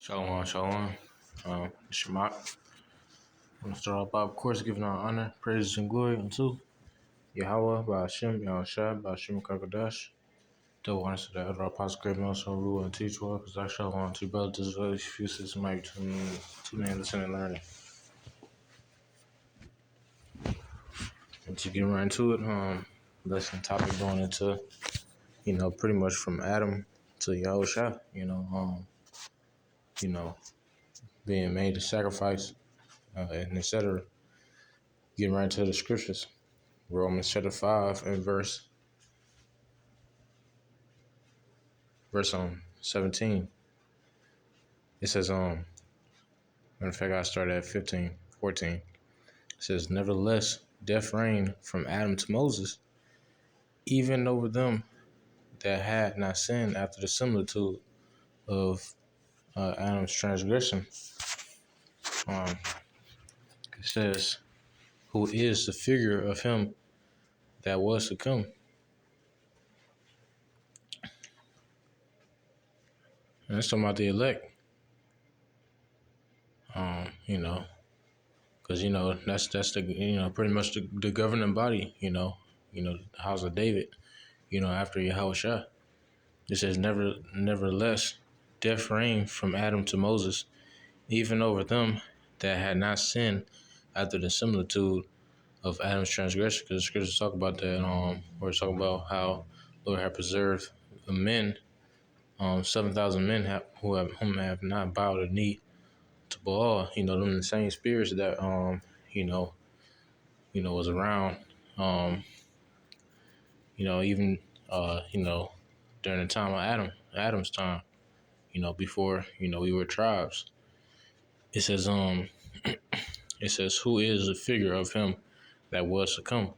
Shalom, shalom. Shema. I'm going to start off by, of course, giving our honor, praises, and glory unto Yahawah, Ba'ashem, Yahawashi, Ba'ashem, Kakadash. Double honors to the elder apostle, great man, so rule and teach well, because I shall want to brother this very few sisters might tune in, listen, and learning. And to get right into it, lesson topic going into, pretty much from Adam to Yahawashi, being made a sacrifice, and etc. Getting right into the scriptures. Romans chapter 5 and verse 17. It says, matter of fact, I started at 14. It says, nevertheless, death reigned from Adam to Moses, even over them that had not sinned after the similitude of Adam's transgression. It says, who is the figure of him that was to come. And it's talking about the elect. Because that's the pretty much the governing body. The house of David. After Yahawashis. It says, nevertheless, death reigned from Adam to Moses, even over them that had not sinned after the similitude of Adam's transgression. Because the scriptures talk about that. We're talking about how Lord had preserved men, 7,000 men whom have not bowed a knee to Baal. Them the same spirits that was around. Even during the time of Adam's time. Before we were tribes. It says it says, who is the figure of him that was to come.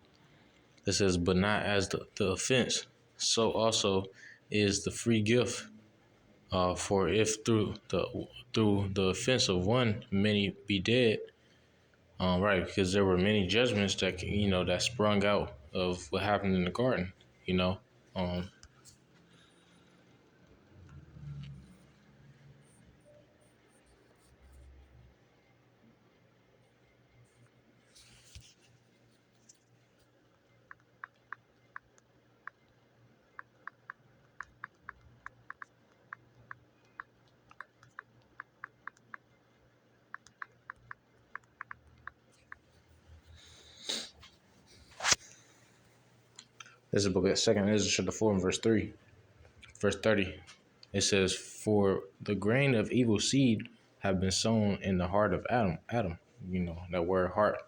It says, but not as the offense, so also is the free gift. For if through the offense of one many be dead, right? Because there were many judgments that that sprung out of what happened in the garden. This is the book of 2nd Ezra chapter 4 and verse 3. Verse 30. It says, for the grain of evil seed have been sown in the heart of Adam. That word heart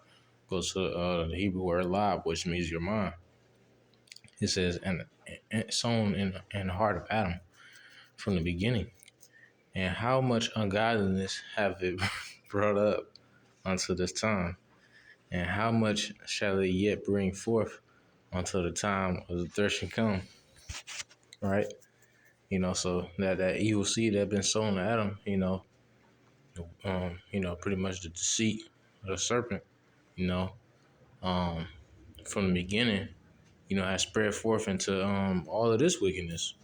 goes to the Hebrew word lab, which means your mind. It says, and sown in the heart of Adam from the beginning. And how much ungodliness have it brought up unto this time? And how much shall it yet bring forth until the time of the threshing come? Right? So that evil seed that been sown to Adam, pretty much the deceit of the serpent, from the beginning, has spread forth into all of this wickedness.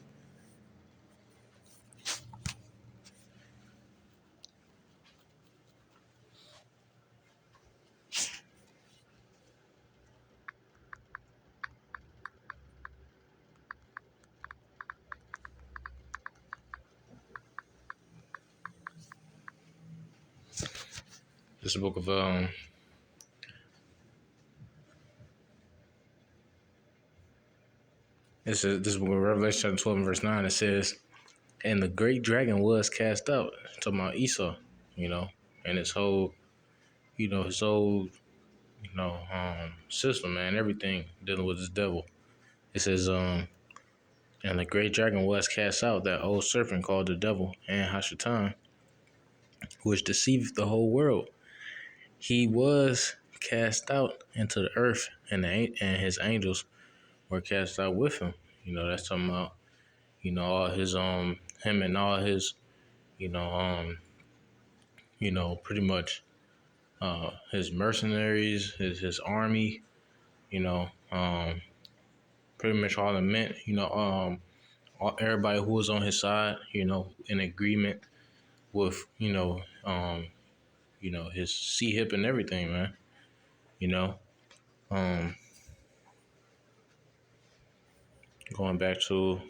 This book of this book of Revelation chapter 12 and verse 9. It says, and the great dragon was cast out. Talking about Esau, and his whole, system, man, everything dealing with this devil. It says, and the great dragon was cast out, that old serpent called the devil and Hashatan, which deceived the whole world. He was cast out into the earth, and his angels were cast out with him. That's talking about, all his him and all his, pretty much his mercenaries, his army, pretty much all the men, everybody who was on his side, in agreement with his C hip and everything, man. You know, um, going back to,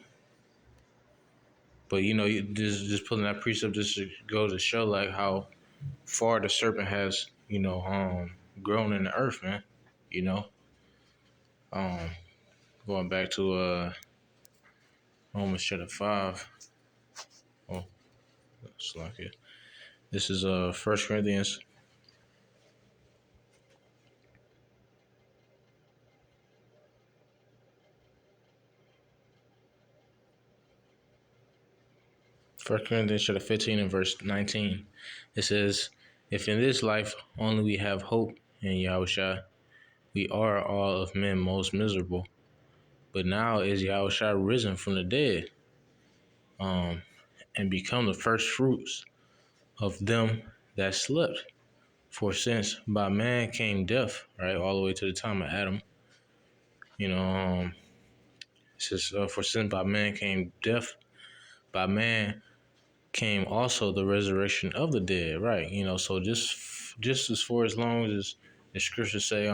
but just pulling that precept just to go to show like how far the serpent has grown in the earth, man. You know, um, going back to Romans chapter 5. Oh, it's like it. This is First Corinthians. First Corinthians chapter 15 and verse 19. It says, "If in this life only we have hope in Yahushua, we are all of men most miserable. But now is Yahushua risen from the dead, and become the first fruits of them that slept. For since by man came death," right, all the way to the time of Adam, it says, "For since by man came death, by man came also the resurrection of the dead," right? So just as far as long as the scriptures say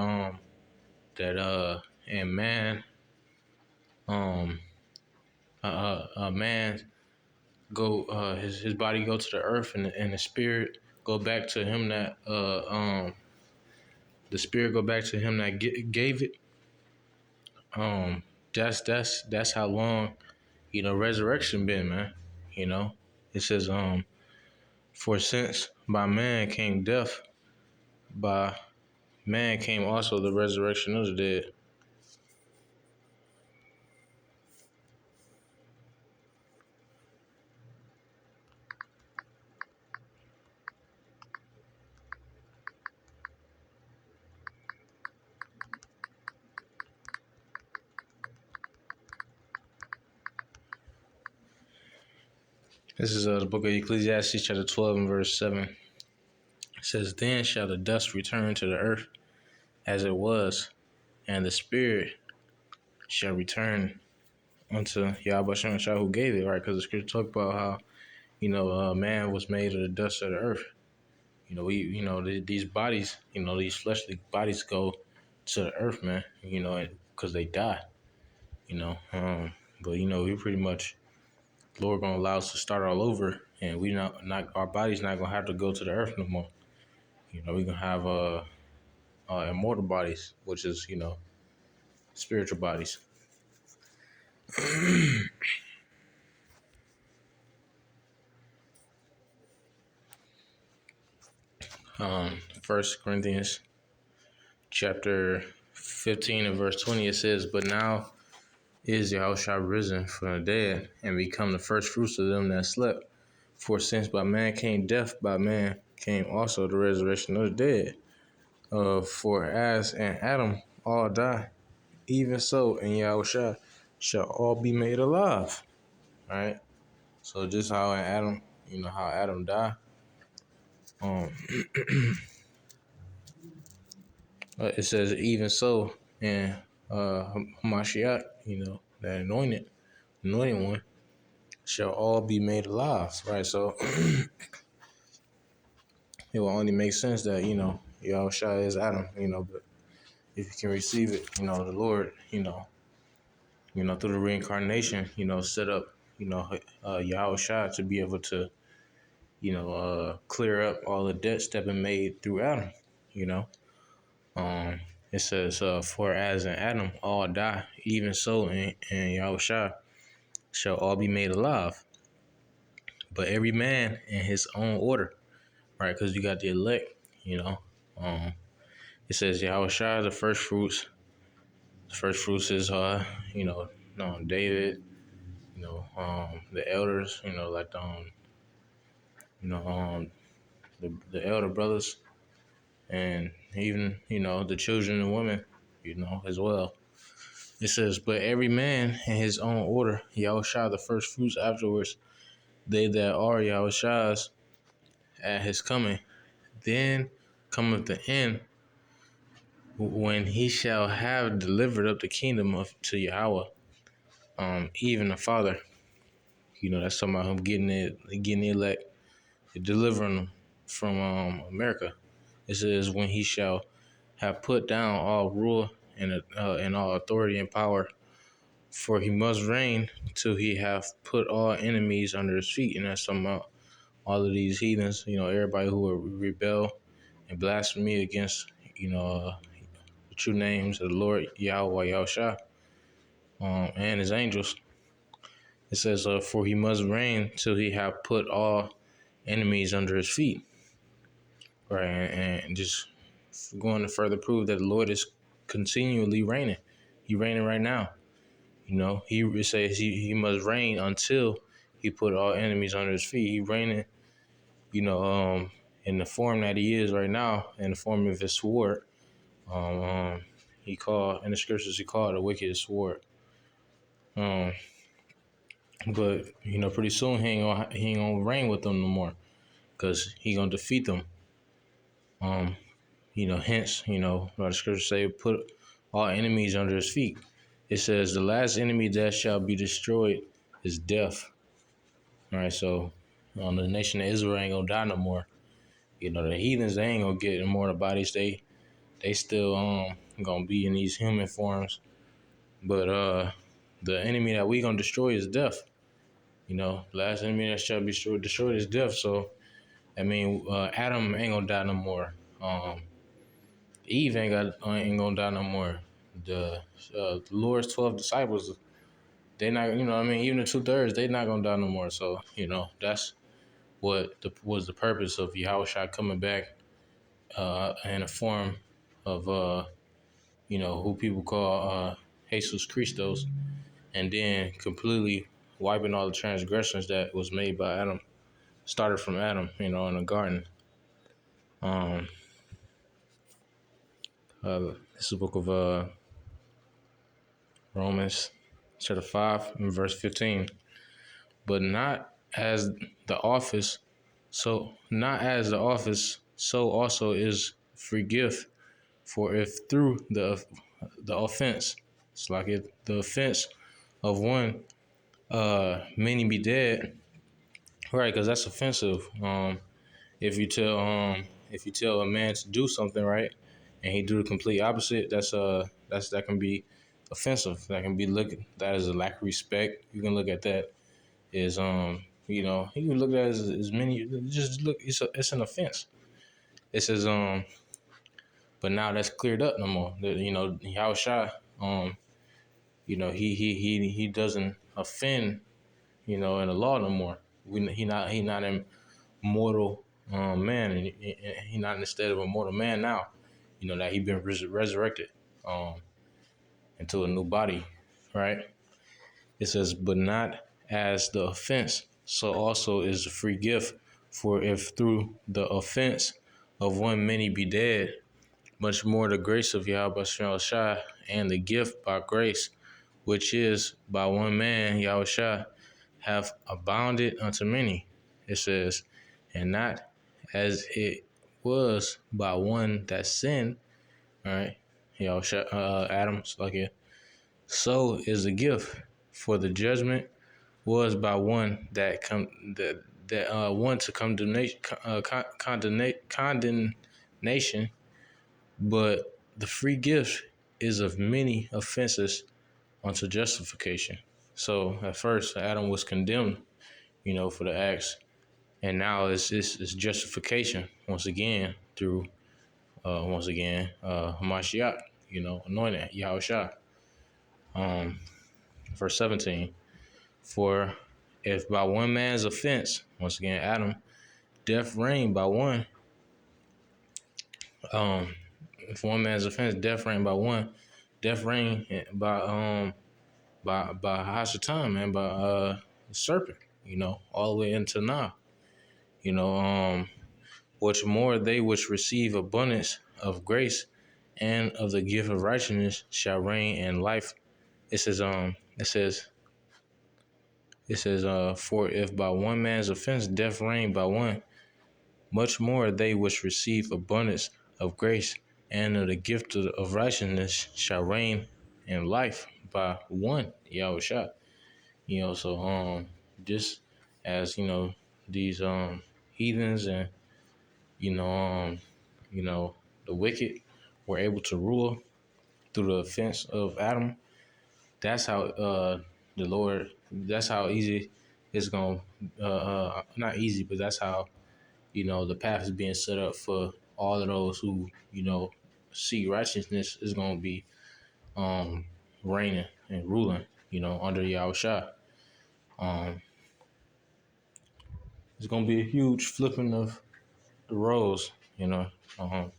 that and man um a man go his body go to the earth, and the spirit go back to him that the spirit go back to him that gave it. um that's how long resurrection been, man. It says for since by man came death, by man came also the resurrection of the dead. This is the book of Ecclesiastes chapter 12 and verse 7. It says, "Then shall the dust return to the earth as it was, and the spirit shall return unto Yahawashis who gave it," right? Because the scripture talk about how, man was made of the dust of the earth. These bodies, these fleshly bodies go to the earth, man, because they die, but, we pretty much, Lord gonna allow us to start all over, and we not our body's not gonna have to go to the earth no more. We gonna have immortal bodies, which is spiritual bodies. First Corinthians chapter 15 and verse 20, it says, "But now is Yahushua risen from the dead, and become the first fruits of them that slept. For since by man came death, by man came also the resurrection of the dead. For as in Adam all die, even so in Yahushua shall all be made alive." All right. So just how in Adam, how Adam died. It says even so in Hamashiach, that anointed one, shall all be made alive, right? So it will only make sense that, Yahushua is Adam, but if you can receive it, the Lord, through the reincarnation, set up, Yahushua to be able to, clear up all the debts that have been made through Adam, you know. Um, it says, "For as in Adam all die, even so in Yahushua shall all be made alive, but every man in his own order," right? Because you got the elect, Um, it says Yahushua the first fruits. The first fruits is David, the elders, like you know um the elder brothers, and even the children and women, as well. It says, "But every man in his own order, Yahushua the first fruits afterwards, they that are Yahushua's at his coming. Then cometh the end, when he shall have delivered up the kingdom to Yahweh, even the Father." That's talking about him getting the elect delivering them from America. It says, when he shall have put down all rule and all authority and power, for he must reign till he have put all enemies under his feet. And that's talking about all of these heathens, everybody who will rebel and blaspheme against, the true names of the Lord Yahawashis, and his angels. It says, for he must reign till he have put all enemies under his feet. Right, and just going to further prove that the Lord is continually reigning. He reigning right now. He says he must reign until he put all enemies under his feet. He reigning, in the form that he is right now, in the form of his sword. He called in the scriptures, he called a wicked sword. But pretty soon he ain't gonna reign with them no more, because he gonna defeat them. Hence, the scriptures say, put all enemies under his feet. It says the last enemy that shall be destroyed is death. All right, so the nation of Israel ain't gonna die no more. The heathens, they ain't gonna get immortal bodies. They still gonna be in these human forms. But the enemy that we gonna destroy is death. Last enemy that shall be destroyed is death. So Adam ain't gonna die no more. Eve ain't gonna die no more. The Lord's 12 disciples, they not, even the 2/3, they not gonna die no more. So that's what was the purpose of Yahushua coming back in a form of who people call Jesus Christos, and then completely wiping all the transgressions that was made by Adam, started from Adam, in the garden. This is the book of Romans, chapter 5, and verse 15. But not as the office, so also is free gift. For if through the offense, it's like the offense of one, many be dead, right? Because that's offensive. If you tell a man to do something right, and he do the complete opposite, that can be offensive. That can be that as a lack of respect. You can look at that as you can look at that as many. Just look, it's an offense. It says but now that's cleared up no more. Yahushua, he doesn't offend, in the law no more. He not a mortal man, and he not instead of a mortal man now. That he been resurrected into a new body, right? It says, but not as the offense, so also is the free gift. For if through the offense of one many be dead, much more the grace of Yahawashai and the gift by grace, which is by one man, Yahushua, have abounded unto many. It says, and not as it was by one that sinned, all right, Adam's like it. So is the gift, for the judgment was by one that one to condemnation, but the free gift is of many offenses unto justification. So at first Adam was condemned, for the acts, and now it's justification once again through Hamashiach, anointed Yahushua. Verse 17. For if by one man's offense, once again Adam, death reigned by one. If one man's offense, death reigned by one. Death reigned by Hashatan, man, by the serpent. All the way into now. Which more they which receive abundance of grace and of the gift of righteousness shall reign in life. It says, for if by one man's offense death reigned by one, much more they which receive abundance of grace and of the gift of righteousness shall reign in life by one, Yahushua. So just as these heathens and you know you know the wicked were able to rule through the offense of Adam. That's how the Lord. That's how easy it's gonna. Not easy, but that's how the path is being set up for all of those who seek righteousness is gonna be um reigning and ruling. Under Yahawashis. Um, it's gonna be a huge flipping of the roles. Um,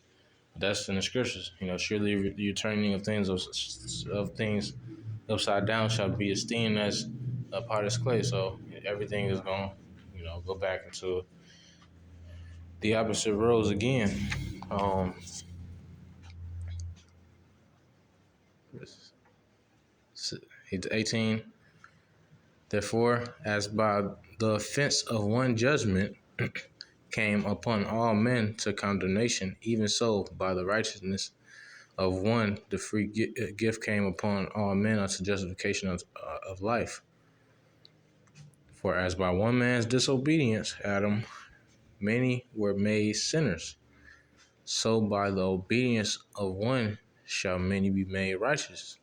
that's in the scriptures. Surely the turning of things upside down shall be esteemed as a part of clay. So everything is going to, go back into the opposite roles again. It's 18. Therefore, as by the offense of one judgment came upon all men to condemnation, even so by the righteousness of one the free gift came upon all men unto justification of life. For as by one man's disobedience, Adam, many were made sinners, so by the obedience of one shall many be made righteous.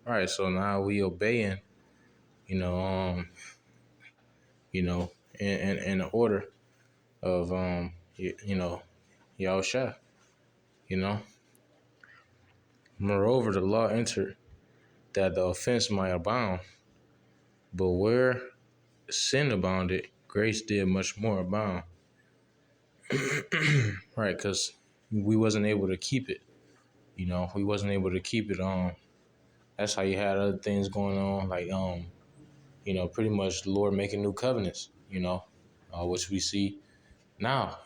All right, so now we obeying, you know, um, in the order of Yahusha, you know. Moreover, the law entered that the offense might abound, but where sin abounded, grace did much more abound. Right, because we wasn't able to keep it. We wasn't able to keep it on. That's how you had other things going on, like pretty much the Lord making new covenants, which we see now.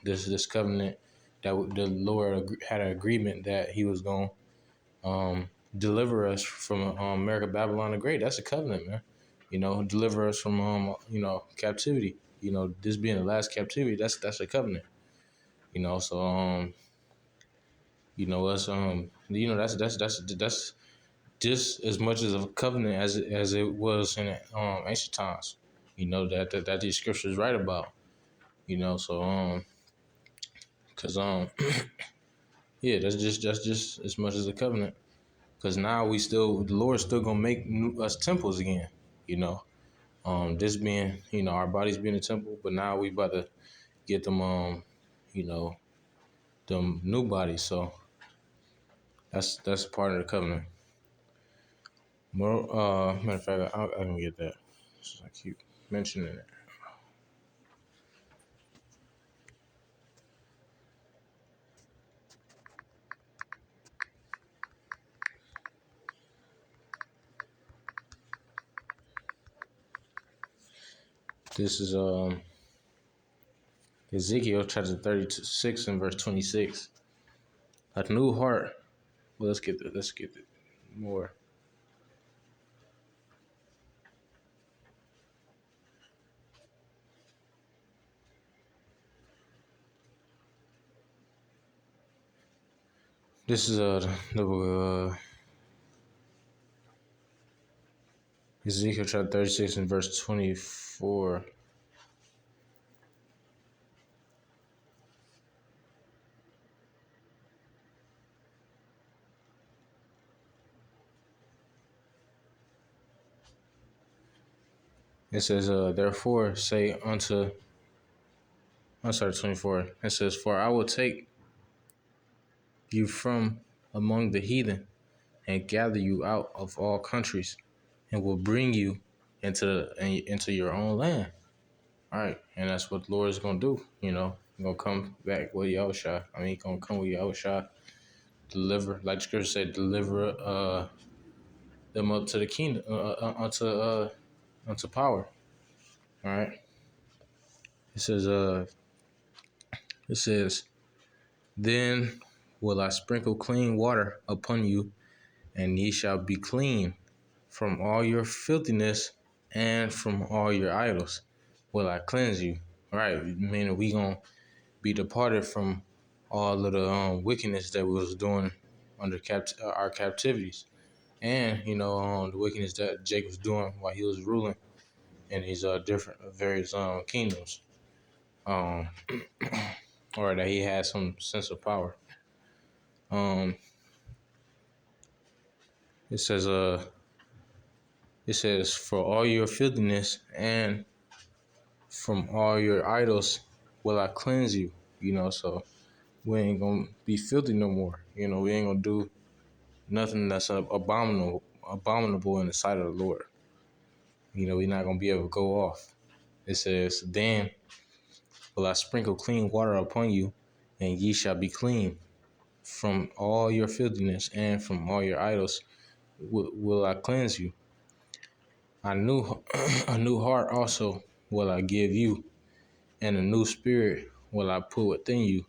This covenant that the Lord had an agreement that He was going to deliver us from America, Babylon the Great. That's a covenant, man. Deliver us from captivity. This being the last captivity. That's a covenant. So us that's just as much as a covenant as it was in ancient times. That these scriptures write about. So because yeah, that's just as much as a covenant. Because now the Lord's still gonna make us temples again. You know, this being our bodies being a temple, but now we about to get them you know them new bodies. So that's part of the covenant. More matter of fact, I can get that. So I keep mentioning it. This is Ezekiel chapter 36 and verse 26. A new heart. Well, let's get it more. This is the Ezekiel chapter 36 and verse 24. It says, therefore say unto, I'm sorry, 24. It says, for I will take you from among the heathen and gather you out of all countries and will bring you into your own land. All right. And that's what the Lord is going to do. He's going to come back with Yahushua. He's going to come with Yahushua, deliver, like the scripture said, deliver them up to the kingdom, unto power. All right. It says, then will I sprinkle clean water upon you, and ye shall be clean from all your filthiness and from all your idols will I cleanse you. All right, meaning we gonna be departed from all of the wickedness that we was doing under our captivities, and the wickedness that Jacob was doing while he was ruling in these different various kingdoms. or that he had some sense of power. Um, it says, for all your filthiness and from all your idols will I cleanse you. So we ain't gonna be filthy no more. We ain't gonna do nothing that's abominable in the sight of the Lord. We're not gonna be able to go off. It says, then will I sprinkle clean water upon you, and ye shall be clean. From all your filthiness and from all your idols will I cleanse you. A new heart also will I give you, and a new spirit will I put within you,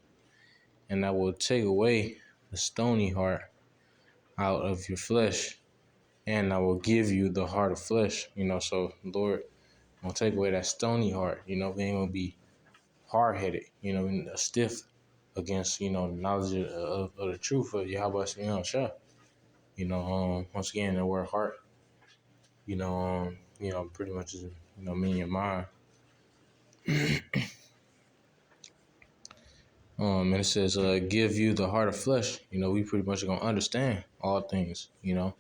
and I will take away the stony heart out of your flesh, and I will give you the heart of flesh. So Lord gonna take away that stony heart. We ain't gonna be hard headed, stiff against, the knowledge of the truth of Yahawashis. Once again, the word heart, pretty much is, mean your mind. And it says, give you the heart of flesh. We pretty much are gonna understand all things. It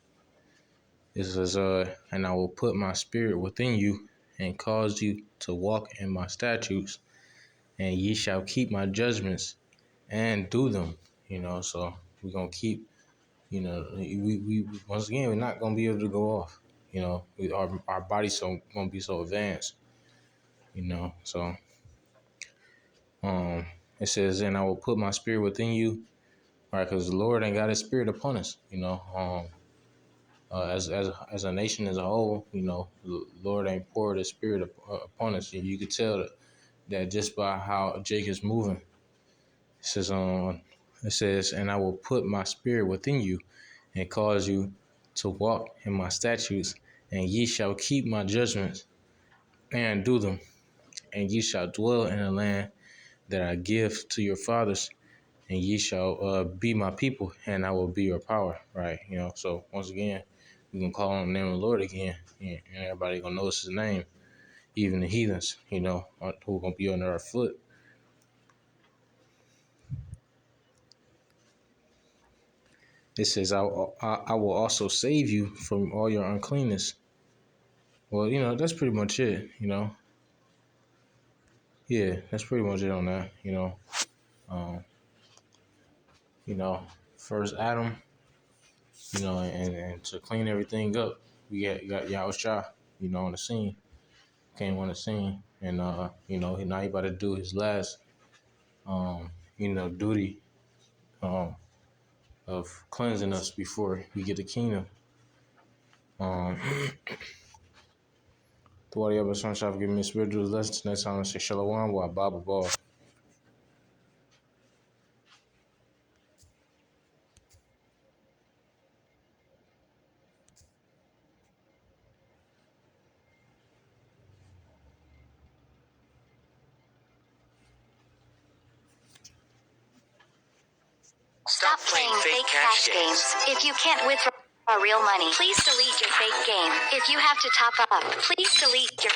says, and I will put my spirit within you and cause you to walk in my statutes, and ye shall keep my judgments and do them. So we're gonna keep. We once again, we're not gonna be able to go off. Our body's gonna be so advanced. So it says, and I will put my spirit within you, right? Because the Lord ain't got His spirit upon us. As a nation as a whole, the Lord ain't poured His spirit upon us. You could tell that just by how Jake is moving. It says, and I will put my spirit within you and cause you to walk in my statutes, and ye shall keep my judgments and do them, and ye shall dwell in the land that I give to your fathers, and ye shall be my people, and I will be your power. Right? So once again, we can call on the name of the Lord again, and everybody gonna notice His name, even the heathens, who are gonna be under our foot. It says, I will also save you from all your uncleanness. Well, that's pretty much it, Yeah, that's pretty much it on that, Um, first Adam, and to clean everything up, you got Yahawashis, on the scene, came on the scene, and, now he about to do his last, duty, of cleansing us before we get the kingdom. The Water Yahweh Sunshine for giving me a spiritual lesson. Next time I say Shalom, while Bible Ball. Stop playing fake cash games. If you can't withdraw real money, please delete your fake game. If you have to top up, please delete your